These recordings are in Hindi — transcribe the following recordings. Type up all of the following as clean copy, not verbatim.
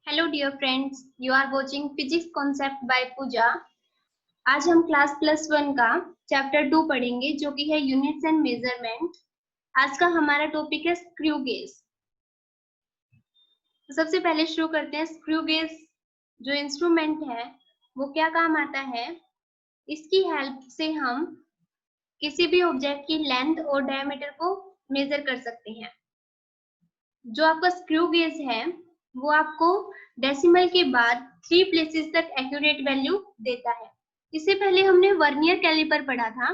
Hello dear friends, you are watching physics concept by Pooja. आज हम क्लास +1 का चैप्टर 2 पढ़ेंगे जो कि है यूनिट्स एंड मेजरमेंट। आज का हमारा टॉपिक है स्क्रू गेज। तो सबसे पहले शुरू करते हैं। स्क्रू गेज जो इंस्ट्रूमेंट है वो क्या काम आता है। इसकी हेल्प से हम किसी भी ऑब्जेक्ट की लेंथ और डायमीटर को मेजर कर सकते हैं। जो आपका स्क्रू गेज है वो आपको डेसिमल के बाद 3 प्लेसेस तक एक्यूरेट वैल्यू देता है। इससे पहले हमने वर्नियर कैलिपर पढ़ा था।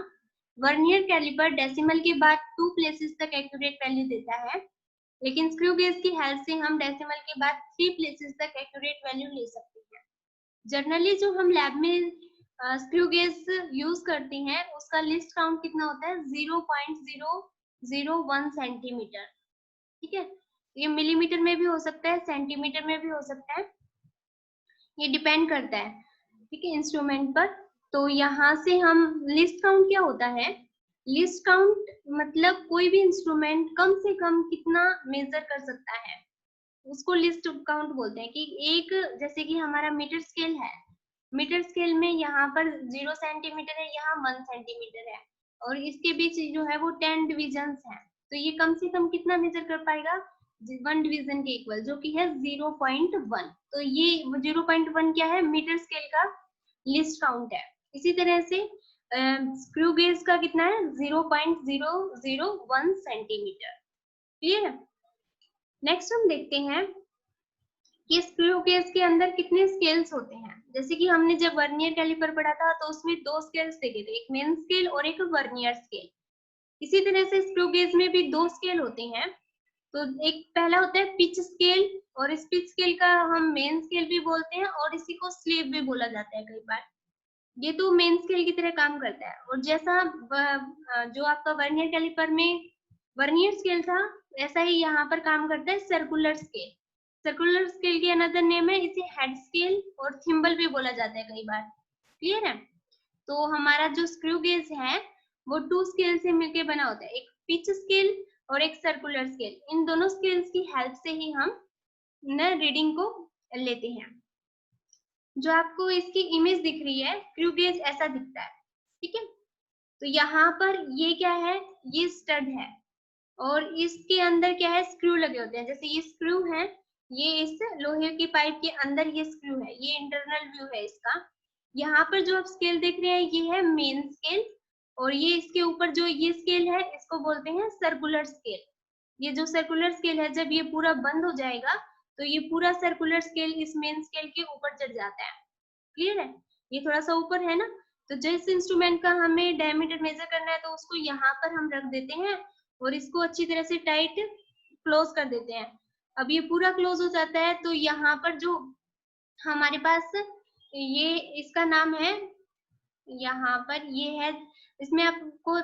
वर्नियर कैलिपर डेसिमल के बाद 2 प्लेसेस तक एक्यूरेट वैल्यू देता है, लेकिन स्क्रू गेज की हेल्प से हम डेसिमल के बाद 3 प्लेसेस तक एक्यूरेट वैल्यू ले सकते हैं। जनरली जो हम लैब में स्क्रू गेज यूज करते हैं उसका लिस्ट काउंट कितना होता है, 0.001 सेंटीमीटर। ठीक है, ये मिलीमीटर में भी हो सकता है, सेंटीमीटर में भी हो सकता है, ये डिपेंड करता है ठीक है इंस्ट्रूमेंट पर। तो यहाँ से हम लिस्ट काउंट क्या होता है, लिस्ट काउंट मतलब कोई भी इंस्ट्रूमेंट कम से कम कितना मेजर कर सकता है उसको लिस्ट काउंट बोलते हैं। कि एक जैसे कि हमारा मीटर स्केल है, मीटर स्केल में यहाँ पर 0 सेंटीमीटर है, यहाँ 1 सेंटीमीटर है और इसके बीच जो है वो 10 डिविजन्स है। तो ये कम से कम कितना मेजर कर पाएगा, 1 डिवीजन के इक्वल, जो कि है 0.1। तो ये 0.1 क्या है, मीटर स्केल का लिस्ट काउंट है। इसी तरह से स्क्रू गेज का कितना है, 0.001 सेंटीमीटर। क्लियर है। नेक्स्ट हम देखते हैं कि स्क्रू गेज के अंदर कितने स्केल्स होते हैं। जैसे कि हमने जब वर्नियर कैलिपर पढ़ा था तो उसमें 2 स्केल्स देखे थे, एक मेन स्केल और एक वर्नियर स्केल। इसी तरह से स्क्रू गेज में भी 2 स्केल होते हैं। तो एक पहला होता है पिच स्केल, और इस पिच स्केल का हम मेन स्केल भी बोलते हैं और इसी को स्लीव भी बोला जाता है कई बार। ये तो मेन स्केल की तरह काम करता है। और जैसा जो आपका वर्नियर कैलिपर में वर्नियर स्केल था, ऐसा ही यहाँ पर काम करता है सर्कुलर स्केल। सर्कुलर स्केल की अनदर नेम है, इसे हेड स्केल और थिम्बल भी बोला जाता है कई बार। क्लियर है। तो हमारा जो स्क्रू गेज है वो 2 स्केल से मिलकर बना होता है, एक पिच स्केल और एक सर्कुलर स्केल। इन दोनों स्केल्स की हेल्प से ही हम न रीडिंग को लेते हैं। जो आपको इसकी इमेज दिख रही है, स्क्रू गेज ऐसा दिखता है। ठीक है, तो यहाँ पर ये क्या है, ये स्टड है और इसके अंदर क्या है, स्क्रू लगे होते हैं। जैसे ये स्क्रू है, ये इस लोहे की पाइप के अंदर ये स्क्रू है, ये इंटरनल व्यू है इसका। यहाँ पर जो आप स्केल देख रहे हैं ये है मेन स्केल, और ये इसके ऊपर जो ये स्केल है इसको बोलते हैं सर्कुलर स्केल। ये जो सर्कुलर स्केल है जब ये पूरा बंद हो जाएगा तो ये पूरा सर्कुलर स्केल इस मेन स्केल के ऊपर चढ़ जाता है। क्लियर है, ये थोड़ा सा ऊपर है ना। तो जिस इंस्ट्रूमेंट का हमें डायमीटर मेजर करना है तो उसको यहाँ पर हम रख देते हैं और इसको अच्छी तरह से टाइट क्लोज कर देते हैं। अब ये पूरा क्लोज हो जाता है तो यहाँ पर जो हमारे पास ये इसका नाम है, यहाँ पर ये है, इसमें आपको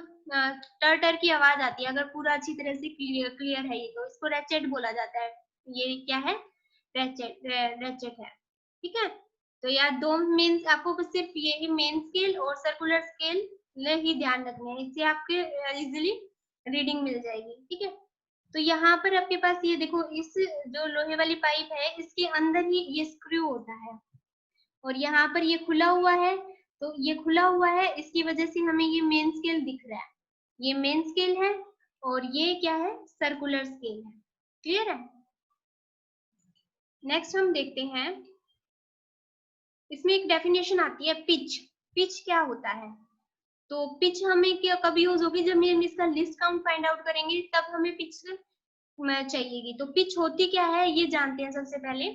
टर की आवाज आती है अगर पूरा अच्छी तरह से क्लियर है ये, तो इसको रेचेट बोला जाता है। ये क्या है, रेचेट है। ठीक है, तो यार 2 मीन्स आपको सिर्फ यही मेन स्केल और सर्कुलर स्केल ही ध्यान रखने हैं, इससे आपके इजिली रीडिंग मिल जाएगी। ठीक है, तो यहाँ पर आपके पास ये देखो, इस जो लोहे वाली पाइप है इसके अंदर ही ये स्क्रू होता है और यहाँ पर ये खुला हुआ है। तो ये खुला हुआ है, इसकी वजह से हमें ये मेन स्केल दिख रहा है। ये मेन स्केल है और ये क्या है, सर्कुलर स्केल है। क्लियर है। नेक्स्ट हम देखते हैं, इसमें एक डेफिनेशन आती है पिच। पिच क्या होता है, तो पिच हमें क्या कब यूज होगी, जब हम इसका लिस्ट काउंट फाइंड आउट करेंगे तब हमें पिच चाहिएगी। तो पिच होती क्या है ये जानते हैं सबसे पहले।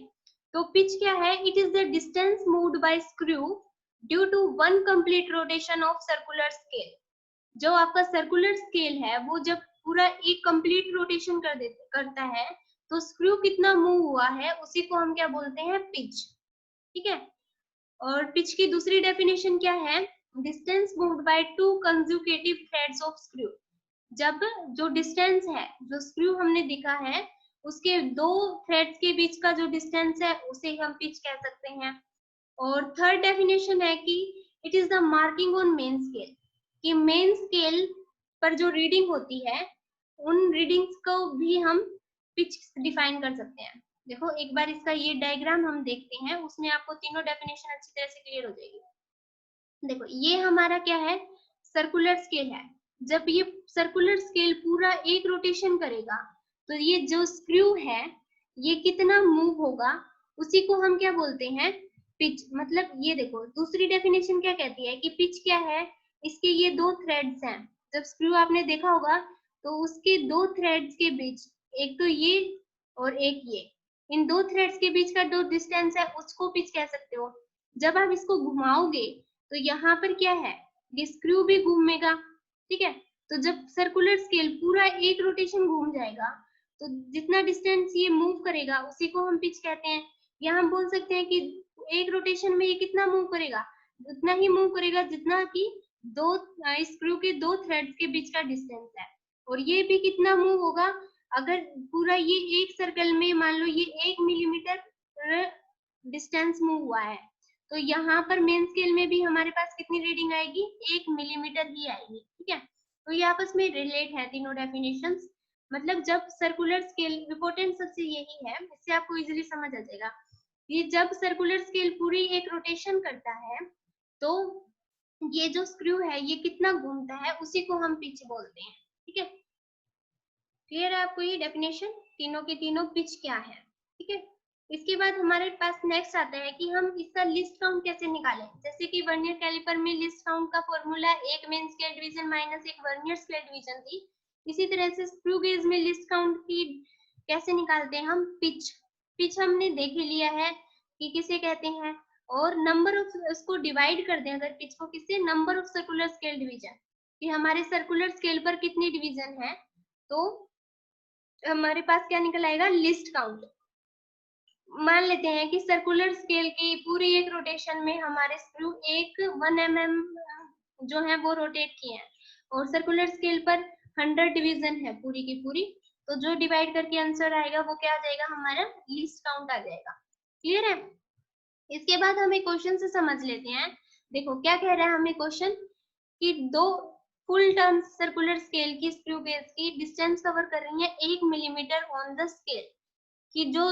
तो पिच क्या है, it is the distance moved by screw due to 1 complete rotation of circular scale. जो आपका सर्कुलर स्केल है वो जब पूरा एक कंप्लीट रोटेशन करता है तो स्क्रू कितना मूव हुआ है उसी को हम क्या बोलते हैं, पिच। ठीक है, और पिच की दूसरी डेफिनेशन क्या है, distance moved bye 2 consecutive threads of screw. जब जो डिस्टेंस है, जो स्क्रू हमने दिखा है उसके 2 थ्रेड्स के बीच का जो डिस्टेंस है उसे हम पिच कह सकते हैं। और थर्ड डेफिनेशन है कि it is the marking on main scale, कि मेन स्केल पर जो रीडिंग होती है उन रीडिंग्स को भी हम पिच डिफाइन कर सकते हैं। देखो एक बार इसका ये डायग्राम हम देखते हैं, उसमें आपको तीनों डेफिनेशन अच्छी तरह से क्लियर हो जाएगी। देखो ये हमारा क्या है, सर्कुलर स्केल है। जब ये सर्कुलर स्केल पूरा एक रोटेशन करेगा तो ये जो स्क्रू है ये कितना मूव होगा, उसी को हम क्या बोलते हैं, पिच। मतलब ये देखो दूसरी डेफिनेशन क्या कहती है कि पिच क्या है, इसके ये दो थ्रेड्स हैं। जब स्क्रू आपने देखा होगा तो उसके दो थ्रेड्स के बीच, एक तो ये और एक ये, इन दो थ्रेड्स के बीच का जो डिस्टेंस है उसको पिच कह सकते हो। जब आप इसको घुमाओगे तो यहाँ पर क्या है, ये स्क्रू भी घूमेगा, ठीक है। तो जब सर्कुलर स्केल पूरा एक रोटेशन घूम जाएगा तो जितना डिस्टेंस ये मूव करेगा उसी को हम पिच कहते हैं। या हम बोल सकते हैं कि एक रोटेशन में ये कितना मूव करेगा, उतना ही मूव करेगा जितना कि दो स्क्रू के दो थ्रेड्स के बीच का डिस्टेंस है। और ये भी कितना मूव होगा, अगर पूरा ये एक सर्कल में मान लो ये 1 मिलीमीटर डिस्टेंस मूव हुआ है तो यहाँ पर मेन स्केल में भी हमारे पास कितनी रीडिंग आएगी, 1 मिलीमीटर ही आएगी, ठीक है। तो ये आपस में रिलेट है तीनों डेफिनेशंस। मतलब जब सर्कुलर स्केल, इंपॉर्टेंट सबसे यही है, इससे आपको इजीली समझ आ जाएगा। ये जब सर्कुलर स्केल पूरी एक रोटेशन करता है तो ये जो स्क्रू है ये कितना घूमता है उसी को हम पिच बोलते हैं, ठीक है। क्लियर है आपको ये डेफिनेशन, तीनों के तीनों पिच क्या है, ठीक है। इसके बाद हमारे पास नेक्स्ट आता है कि हम इसका लिस्ट काउंट कैसे निकालें। जैसे कि वर्नियर कैलिपर में लिस्ट काउंट का फॉर्मूला एक मेन स्केल डिवीजन माइनस एक वर्नियर स्केल डिवीजन थी। इसी तरह से स्क्रू गेज में लिस्ट काउंट की कैसे निकालते हैं हम, पिच। पिच हमने देख ही लिया है कि किसे कहते हैं, और नंबर ऑफ, उसको डिवाइड कर दें अगर पिच को, किससे, number of circular scale division, कि हमारे सर्कुलर स्केल पर कितने डिवीजन है, तो हमारे पास क्या निकल आएगा, लिस्ट काउंट। मान लेते हैं कि सर्कुलर स्केल की पूरी एक रोटेशन में हमारे स्क्रू एक 1 mm जो है वो रोटेट किए हैं, और सर्कुलर स्केल पर 100 डिवीजन है पूरी की पूरी, तो जो डिवाइड करके आंसर आएगा वो क्या आ जाएगा, हमारा लिस्ट काउंट आ जाएगा। क्लियर है। इसके बाद हम एक क्वेश्चन से समझ लेते हैं। देखो क्या कह रहा है हमें क्वेश्चन, कि दो फुल टर्न सर्कुलर स्केल की स्क्रू बेस की डिस्टेंस कवर कर रही है 1 मिलीमीटर ऑन द स्केल। कि जो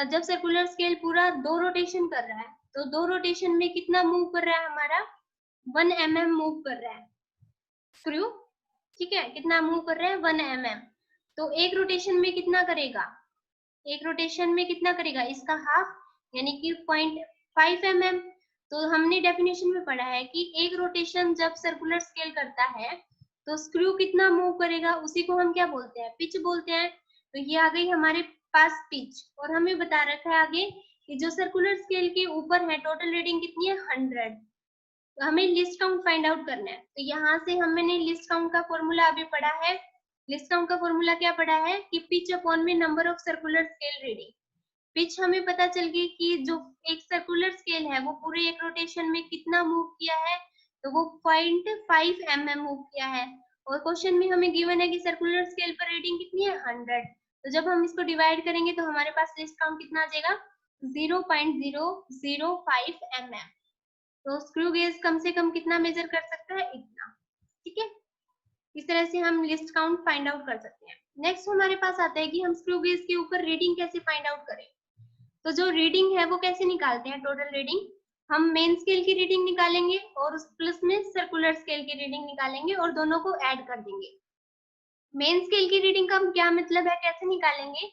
जब सर्कुलर स्केल पूरा दो रोटेशन कर रहा है तो दो रोटेशन में कितना मूव कर रहा है, हमारा 1 mm मूव कर रहा है स्क्रू, ठीक है। कितना मूव कर रहा है, 1 mm। तो एक रोटेशन में कितना करेगा, एक रोटेशन में कितना करेगा, इसका हाफ, यानी कि 0.5 mm। तो हमने डेफिनेशन में पढ़ा है कि एक रोटेशन जब सर्कुलर स्केल करता है तो स्क्रू कितना मूव करेगा, उसी को हम क्या बोलते हैं, पिच बोलते हैं। तो ये आ गई हमारे पास पिच, और हमें बता रखा है आगे कि जो सर्कुलर स्केल के ऊपर है टोटल रीडिंग कितनी है, 100। तो हमें लिस्ट काउंट फाइंड आउट करना है। तो यहाँ से हमने लिस्ट काउंट का फॉर्मूला अभी पढ़ा है। लिस्ट काउंट का फॉर्मूला क्या पढ़ा है कि पिच अपॉन में number of circular scale reading. Pitch हमें पता चल गई कि जो एक सर्कुलर स्केल है वो पूरे एक रोटेशन में कितना मूव किया है, तो वो 0.5 mm मूव किया है। और क्वेश्चन में हमें गिवन है कि सर्कुलर स्केल पर रीडिंग कितनी है, 100। तो जब हम इसको डिवाइड करेंगे तो हमारे पास लिस्ट काउंट कितना आ जाएगा, 0.005 mm। तो स्क्रू गेज कम से कम कितना मेजर कर सकता है, इतना, ठीक है। इस तरह से हम लिस्ट काउंट फाइंड आउट कर सकते हैं। नेक्स्ट हमारे पास आता है कि हम स्क्रू गेज के ऊपर रीडिंग कैसे फाइंड आउट करें। तो जो रीडिंग है वो कैसे निकालते हैं, टोटल रीडिंग हम मेन स्केल की रीडिंग निकालेंगे और उस प्लस में सर्कुलर स्केल की रीडिंग निकालेंगे और दोनों को ऐड कर देंगे। मेन स्केल की रीडिंग का क्या मतलब है, कैसे निकालेंगे,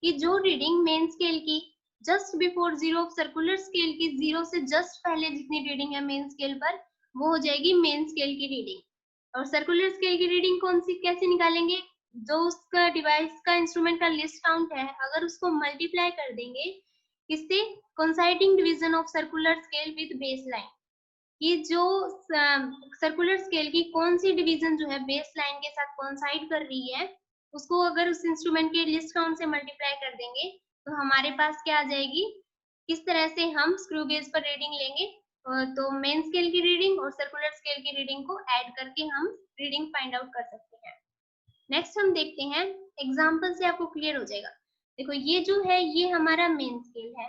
कि जो रीडिंग मेन स्केल की just before zero of circular scale की जीरो से जस्ट पहले जितनी रीडिंग है मेन स्केल पर, वो हो जाएगी मेन स्केल की रीडिंग। और सर्कुलर स्केल की रीडिंग कौन सी, कैसे निकालेंगे, जो उसका डिवाइस का इंस्ट्रूमेंट का लिस्ट काउंट है अगर उसको मल्टीप्लाई कर देंगे किससे, coinciding division of circular scale with base line. ये जो सर्कुलर स्केल की कौन सी डिवीजन जो है बेस लाइन के साथ कोइंसाइड कर रही है, उसको अगर उस इंस्ट्रूमेंट के लिस्ट काउंट से मल्टीप्लाई कर देंगे तो हमारे पास क्या आ जाएगी, किस तरह से हम स्क्रू गेज पर रीडिंग लेंगे। तो मेन स्केल की रीडिंग और सर्कुलर स्केल की रीडिंग को ऐड करके हम रीडिंग फाइंड आउट कर सकते हैं। नेक्स्ट हम देखते हैं, एग्जाम्पल से आपको क्लियर हो जाएगा। देखो ये जो है ये हमारा मेन स्केल है,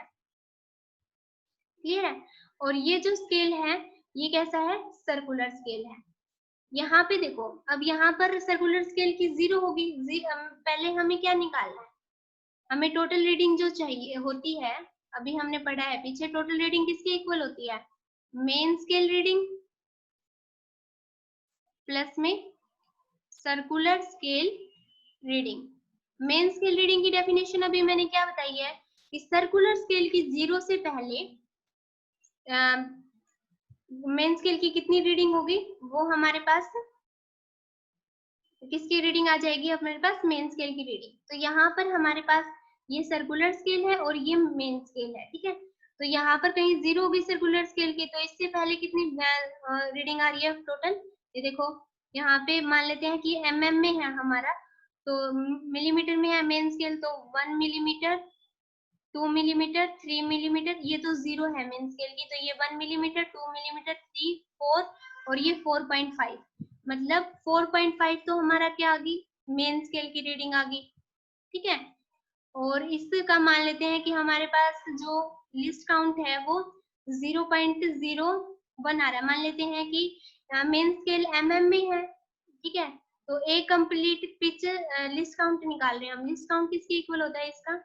क्लियर है। और ये जो स्केल है ये कैसा है, सर्कुलर स्केल है। यहाँ पे देखो, अब यहाँ पर सर्कुलर स्केल की जीरो होगी, पहले हमें क्या निकालना है, हमें टोटल रीडिंग जो चाहिए होती है, अभी हमने पढ़ा है पीछे, टोटल रीडिंग किसके इक्वल होती है? मेन स्केल रीडिंग प्लस में circular scale reading. Main scale reading की डेफिनेशन अभी मैंने क्या बताई है कि सर्कुलर स्केल की 0 से पहले मेन स्केल की कितनी रीडिंग होगी, वो हमारे पास किसकी रीडिंग आ जाएगी हमारे पास? मेन स्केल की रीडिंग। तो यहाँ पर हमारे पास ये सर्कुलर स्केल है और ये मेन स्केल है, ठीक है। तो यहाँ पर कहीं 0 होगी सर्कुलर स्केल की, तो इससे पहले कितनी रीडिंग आ रही है टोटल? ये देखो यहाँ पे मान लेते हैं कि mm में है हमारा, तो मिलीमीटर में है मेन स्केल, तो 1 मिलीमीटर, 2 मिलीमीटर, 3 मिलीमीटर, ये तो 0 है मेन स्केल की, तो ये 1 मिलीमीटर, 2 मिलीमीटर, 3, 4 और ये 4.5, मतलब 4.5 तो हमारा क्या आ गई? मेन स्केल की रीडिंग आ गई, ठीक है। और इसका मान लेते हैं कि हमारे पास जो लिस्ट काउंट है वो 0.01 आ रहा है। मान लेते हैं कि मेन स्केल mm में है, ठीक है। तो एक कंप्लीट पिच लिस्ट काउंट निकाल रहे हैं हम। लिस्ट काउंट किसके इक्वल होता है इसका?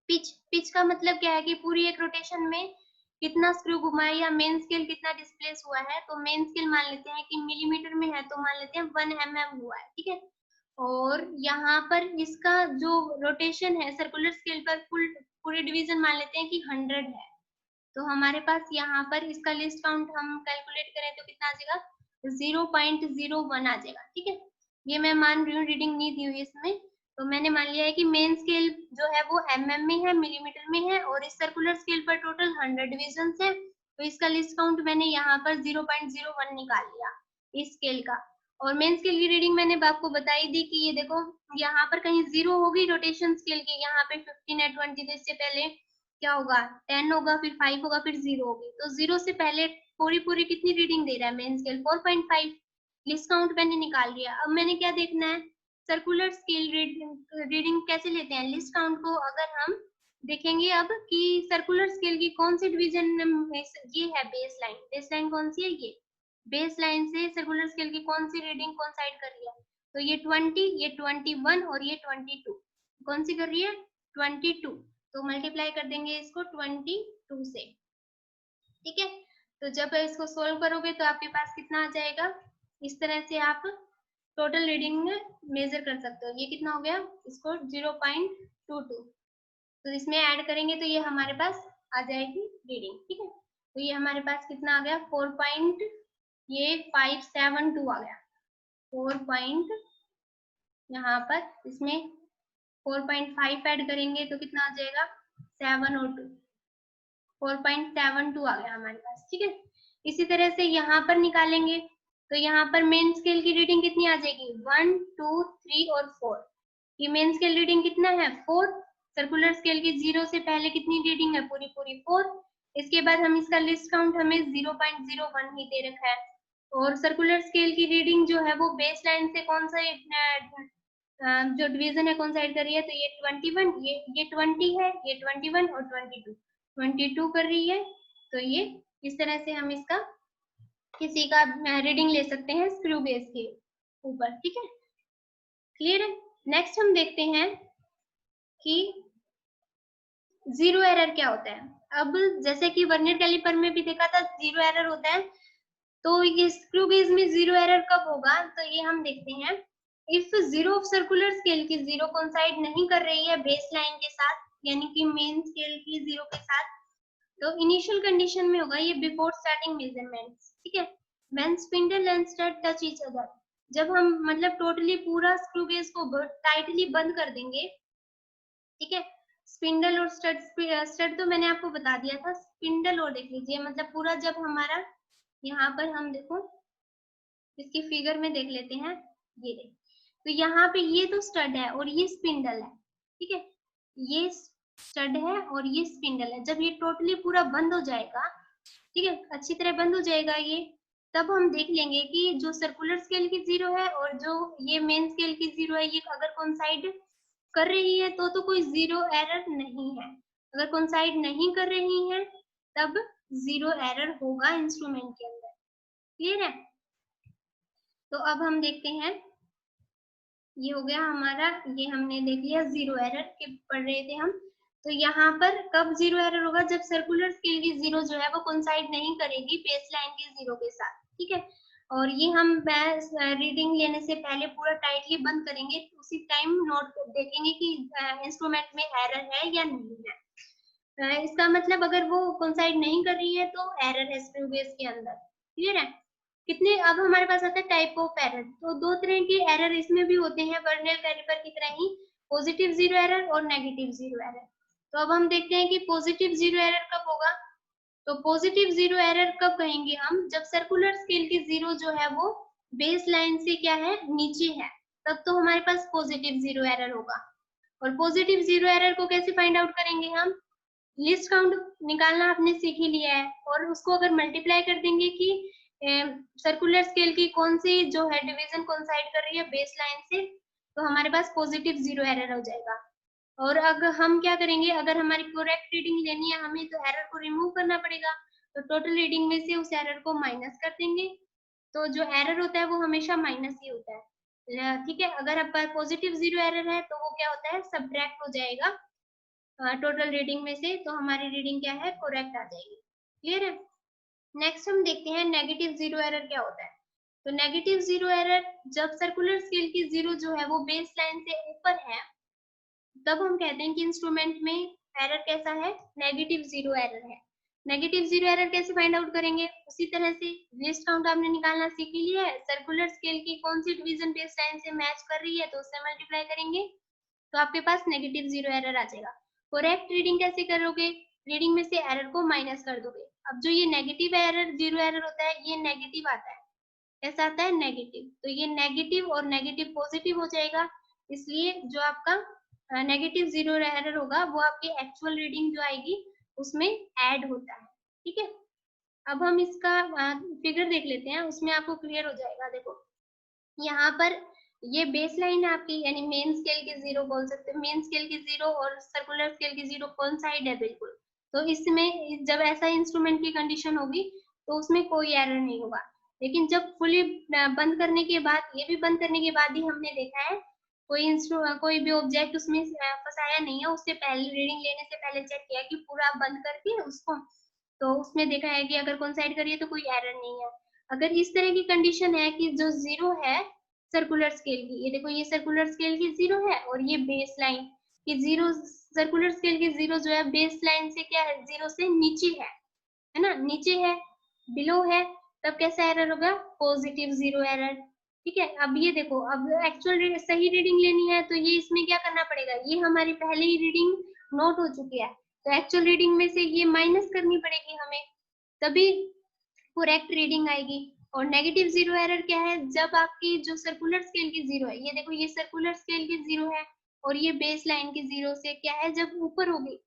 पिच। पिच का मतलब क्या है कि पूरी एक रोटेशन में कितना स्क्रू घुमाया या मेन स्केल कितना डिस्प्लेस हुआ है। तो मेन स्केल मान लेते हैं कि मिलीमीटर में है, तो मान लेते हैं 1 mm हुआ है, ठीक है। और यहाँ पर इसका जो रोटेशन है सर्कुलर स्केल पर पूरे डिवीजन मान लेते हैं कि 100 है। तो हमारे पास यहाँ पर इसका लिस्ट काउंट हम कैलकुलेट करें तो कितना आ जाएगा? 0.01 आ जाएगा, ठीक है। ये मैं मान रही हूँ, रीडिंग नहीं दी हुई इसमें, तो मैंने मान लिया है कि मेन स्केल जो है वो mm में है, मिलीमीटर में है, और इस सर्कुलर स्केल पर टोटल 100 डिविजन है। तो इसका लिस्ट काउंट मैंने यहाँ पर 0.01 निकाल लिया इस स्केल का। और मेन स्केल की रीडिंग मैंने आपको बताई दी कि ये देखो यहाँ पर कहीं 0 होगी रोटेशन स्केल की, यहाँ पे 15 है, 20, तो इससे पहले क्या होगा? 10 होगा, फिर 5 होगा, फिर 0 होगी। तो 0 से पहले पूरी कितनी रीडिंग दे रहा है मेन स्केल? 4.5। लिस्ट काउंट मैंने निकाल लिया। अब मैंने क्या देखना है? सर्कुलर स्केल रीडिंग कैसे लेते हैं? लिस्ट काउंट को अगर हम देखेंगे अब कि सर्कुलर स्केल की कौन सी डिवीजन, ये है बेस लाइन। बेस लाइन कौन सी है? ये बेस लाइन से सर्कुलर स्केल की कौन सी रीडिंग कोइंसाइड कर रही है? तो ये 20, ये 21 और ये 22 कौन सी कर रही है? 22। तो मल्टीप्लाई कर देंगे इसको 22 से, ठीक है। तो जब इसको सोल्व करोगे तो आपके पास कितना आ जाएगा? इस तरह से आप टोटल रीडिंग में मेजर कर सकते हो। ये कितना हो गया? इसको 0.22, तो इसमें ऐड करेंगे तो ये हमारे पास आ जाएगी रीडिंग, ठीक है। तो ये हमारे पास कितना आ गया? 4.572 आ गया। 4 यहाँ पर इसमें 4.5 ऐड करेंगे तो कितना आ जाएगा? 7 और 2, 4.72 आ गया हमारे पास, ठीक है। इसी तरह से यहाँ पर निकालेंगे तो यहाँ पर मेन स्केल की रीडिंग कितनी आ जाएगी? 1, 2, 3 और 4। ये मेन स्केल रीडिंग कितना है? 4। सर्कुलर स्केल की 0 से पहले कितनी रीडिंग है? पूरी 4। इसके बाद हम इसका लिस्ट काउंट हमें 0.01 ही दे रखा है। और सर्कुलर स्केल की रीडिंग जो है वो बेस लाइन से कौन सा जो डिवीजन है कौन साइड कर रही है? तो ये 21, ये 20 है, ये 21 और 22 कर रही है। तो ये इस तरह से हम इसका किसी का रीडिंग ले सकते हैं स्क्रू बेस के ऊपर, ठीक है। क्लियर है? नेक्स्ट हम देखते हैं कि जीरो एरर क्या होता है। अब जैसे कि वर्नियर कैलिपर में भी देखा था जीरो एरर होता है, तो ये स्क्रू बेस में जीरो एरर कब होगा? तो ये हम देखते हैं, if zero of circular scale की 0 कोइंसाइड नहीं कर रही है बेस लाइन के साथ, यानी कि मेन स्केल की 0 के साथ, तो इनिशियल कंडीशन में होगा ये बिफोर स्टार्टिंग मेजरमेंट्स, ठीक है। When spindle and stud touch each other, जब हम मतलब टोटली पूरा स्क्रू बेस को टाइटली बंद कर देंगे, ठीक है। स्पिंडल और स्टड, स्टड तो मैंने आपको बता दिया था, स्पिंडल और देख लीजिए, मतलब पूरा जब हमारा यहाँ पर हम देखो इसकी फिगर में देख लेते हैं, ये देख, तो यहाँ पे ये तो स्टड है और ये स्पिंडल है, ठीक है। ये स्टड है और ये स्पिंडल है। जब ये टोटली पूरा बंद हो जाएगा, ठीक है, अच्छी तरह बंद हो जाएगा ये, तब हम देख लेंगे कि जो सर्कुलर स्केल की 0 है और जो ये मेन स्केल की 0 है, ये अगर कोइंसाइड कर रही है तो कोई जीरो एरर नहीं है। अगर कोइंसाइड नहीं कर रही है तब जीरो एरर होगा इंस्ट्रूमेंट के अंदर। क्लियर है? तो अब हम देखते हैं ये हो गया हमारा, ये हमने देख लिया जीरो एरर के पढ़ रहे थे हम। तो यहाँ पर कब जीरो एरर होगा, जब सर्कुलर स्केल की जीरो जो है वो कोइंसाइड नहीं करेगी बेस लाइन की जीरो के साथ, ठीक है। और ये हम रीडिंग लेने से पहले पूरा टाइटली बंद करेंगे, उसी टाइम नोट देखेंगे कि इंस्ट्रूमेंट में एरर है या नहीं है। इसका मतलब अगर वो कोइंसाइड नहीं कर रही है तो एरर है स्क्रू बेस के अंदर, क्लियर है। कितने, अब हमारे पास आता है टाइप ऑफ एरर। तो दो तरह के एरर इसमें भी होते हैं वर्नियर कैलिपर की तरह ही, पॉजिटिव जीरो एरर और नेगेटिव जीरो एरर। तो अब हम देखते हैं कि पॉजिटिव जीरो एरर कब होगा। तो पॉजिटिव जीरो एरर कब कहेंगे हम, जब सर्कुलर स्केल की जीरो जो है वो बेस लाइन से क्या है, नीचे है, तब तो हमारे पास पॉजिटिव जीरो एरर होगा। और पॉजिटिव जीरो एरर को कैसे फाइंड आउट करेंगे हम, लिस्ट काउंट निकालना आपने सीख ही लिया है, और उसको अगर मल्टीप्लाई कर देंगे कि सर्कुलर स्केल की कौन सी जो है डिवीजन कोइंसाइड कर रही है बेस लाइन से, तो हमारे पास पॉजिटिव जीरो एरर हो जाएगा। और अगर हम क्या करेंगे, अगर हमारी करेक्ट रीडिंग लेनी है हमें, तो एरर को रिमूव करना पड़ेगा। तो टोटल रीडिंग में से उस एरर को माइनस कर देंगे, तो जो एरर होता है वो हमेशा माइनस ही होता है, ठीक है। अगर आपका पॉजिटिव जीरो एरर है तो वो क्या होता है, सब्ट्रैक्ट हो जाएगा टोटल रीडिंग में से, तो हमारी रीडिंग क्या है, करेक्ट आ जाएगी, क्लियर है। नेक्स्ट हम देखते हैं नेगेटिव जीरो एरर क्या होता है। तो नेगेटिव जीरो एरर, जब सर्कुलर स्केल की जीरो जो है वो बेस लाइन से ऊपर है, तब हम कहते हैं कि इंस्ट्रूमेंट में एरर कैसा है, नेगेटिव जीरो एरर है। नेगेटिव जीरो एरर कैसे फाइंड आउट करेंगे, उसी तरह से लिस्ट काउंट आपने निकालना सीख ही लिया है। सर्कुलर स्केल की कौन सी डिवीजन बेस लाइन से मैच कर रही है तो उससे मल्टीप्लाई करेंगे, तो आपके पास नेगेटिव जीरो एरर आ जाएगा। करेक्ट रीडिंग कैसे करोगे, रीडिंग में से एरर को माइनस कर दोगे। अब जो ये नेगेटिव एरर जीरो एरर होता है ये नेगेटिव आता है, कैसा आता है, नेगेटिव। तो ये नेगेटिव और नेगेटिव पॉजिटिव हो जाएगा, इसलिए जो आपका नेगेटिव जीरो एरर होगा वो आपकी एक्चुअल रीडिंग जो आएगी उसमें ऐड होता है, ठीक है। अब हम इसका फिगर देख लेते हैं, उसमें आपको क्लियर हो जाएगा। देखो यहाँ पर ये बेस लाइन है आपकी, यानी मेन स्केल की जीरो बोल सकते हैं, मेन स्केल की जीरो और सर्कुलर स्केल की जीरो कोइंसाइड है बिल्कुल। तो इसमें जब ऐसा इंस्ट्रूमेंट की कंडीशन होगी तो उसमें कोई एरर नहीं होगा। लेकिन जब फुली बंद करने के बाद, ये भी बंद करने के बाद ही हमने देखा है कोई भी ऑब्जेक्ट उसमें फंसाया नहीं है, उससे पहले रीडिंग लेने से पहले चेक किया कि पूरा बंद करके उसको, तो उसमें देखा है कि अगर कोइंसाइड करिए तो कोई एरर नहीं है। अगर इस तरह की कंडीशन है कि जो जीरो है सर्कुलर स्केल की, ये देखो ये सर्कुलर स्केल की जीरो है और ये बेस लाइन की जीरो, सर्कुलर स्केल की जीरो जो है बेस लाइन से क्या है, जीरो से नीचे है ना, नीचे है, बिलो है, तब कैसा एरर होगा, पॉजिटिव जीरो एरर, ठीक है। अब ये देखो, अब एक्चुअल सही रीडिंग लेनी है तो ये इसमें क्या करना पड़ेगा, ये हमारी पहले ही रीडिंग नोट हो चुकी है, तो एक्चुअल रीडिंग में से ये माइनस करनी पड़ेगी हमें, तभी करेक्ट रीडिंग आएगी। और नेगेटिव जीरो एरर क्या है, जब आपकी जो सर्कुलर स्केल की जीरो है, ये देखो ये सर्कुलर स्केल की जीरो है और ये बेस लाइन की जीरो से क्या है, जब ऊपर होगी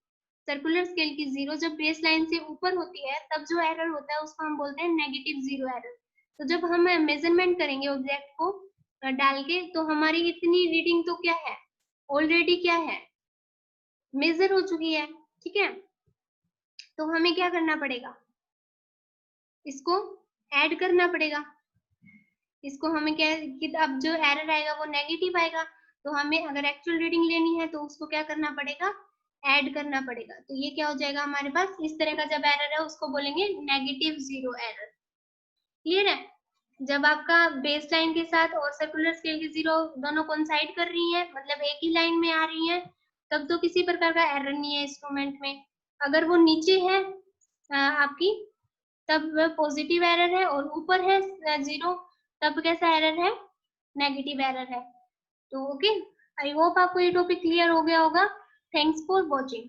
सर्कुलर स्केल की जीरो, जब बेस लाइन से ऊपर होती है तब जो एरर होता है उसको हम बोलते हैं नेगेटिव जीरो एरर। तो जब हम मेजरमेंट करेंगे ऑब्जेक्ट को डाल के, तो हमारी इतनी रीडिंग तो क्या है, ऑलरेडी क्या है, मेजर हो चुकी है, ठीक है। तो हमें क्या करना पड़ेगा, इसको ऐड करना पड़ेगा। इसको हमें क्या कि अब जो एरर आएगा वो नेगेटिव आएगा, तो हमें अगर एक्चुअल रीडिंग लेनी है तो उसको क्या करना पड़ेगा, ऐड करना पड़ेगा। तो ये क्या हो जाएगा हमारे पास, इस तरह का जब एरर है उसको बोलेंगे नेगेटिव जीरो एरर, क्लियर है। जब आपका बेस लाइन के साथ और सर्कुलर स्केल की जीरो दोनों कोइंसाइड कर रही है, मतलब एक ही लाइन में आ रही है, तब तो किसी प्रकार का एरर नहीं है इंस्ट्रूमेंट में। अगर वो नीचे है आपकी, तब पॉजिटिव एरर है, और ऊपर है जीरो, तब कैसा एरर है, नेगेटिव एरर है। तो ओके, आई होप आपको ये टॉपिक क्लियर हो गया होगा। Thanks for watching.